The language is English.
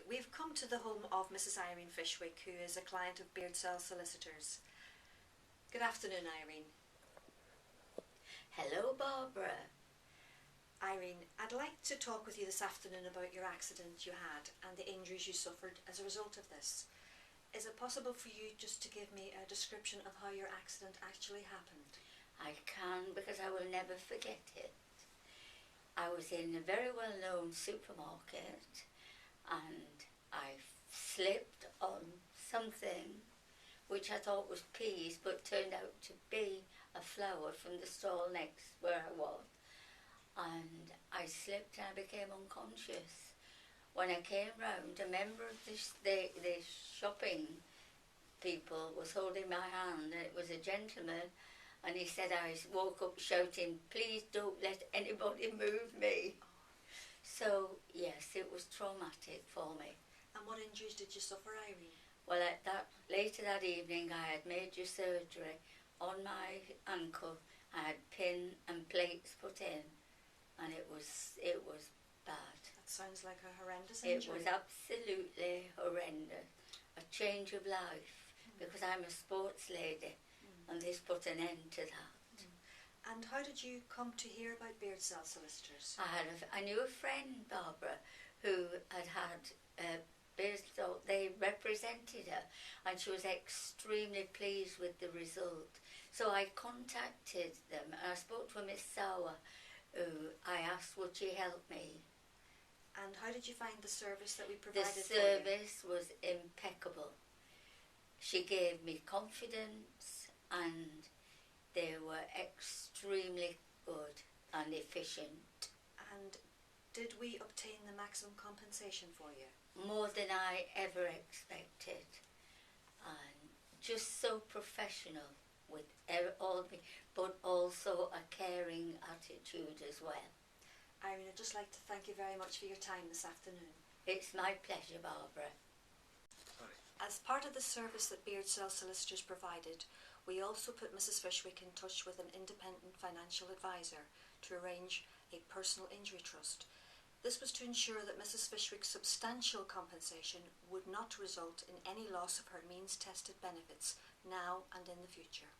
we've come to the home of Mrs Irene Fishwick, who is a client of Beardsells Solicitors. Good afternoon, Irene. Hello, Barbara. Irene, I'd like to talk with you this afternoon about your accident you had and the injuries you suffered as a result of this. Is it possible for you just to give me a description of how your accident actually happened? I can, because I will never forget it. I was in a very well-known supermarket and I slipped on something which I thought was peas but turned out to be a flower from the stall next where I was, and I slipped and I became unconscious. When I came round, a member of the shopping people was holding my hand, and it was a gentleman, and he said, I woke up shouting, "Please don't let anybody move me." So yes, it was traumatic for me. And what injuries did you suffer, Irene? Well, later that evening I had major surgery on my ankle. I had pin and plates put in, and it was bad. That sounds like a horrendous injury. It was absolutely horrendous. A change of life, because I'm a sports lady, and this put an end to that. And how did you come to hear about Beardsells Solicitors? I knew a friend, Barbara, who had Beardsells. They represented her, and she was extremely pleased with the result. So I contacted them, and I spoke to a Miss Sauer, who I asked would she help me. And how did you find the service that we provided for you? The service was impeccable. She gave me confidence, and they were extremely good and efficient. And did we obtain the maximum compensation for you? More than I ever expected, and just so professional with all, but also a caring attitude as well. Irene, I'd just like to thank you very much for your time this afternoon. It's my pleasure, Barbara. As part of the service that Beardsells Solicitors provided, we also put Mrs Fishwick in touch with an independent financial advisor to arrange a personal injury trust. This was to ensure that Mrs Fishwick's substantial compensation would not result in any loss of her means-tested benefits now and in the future.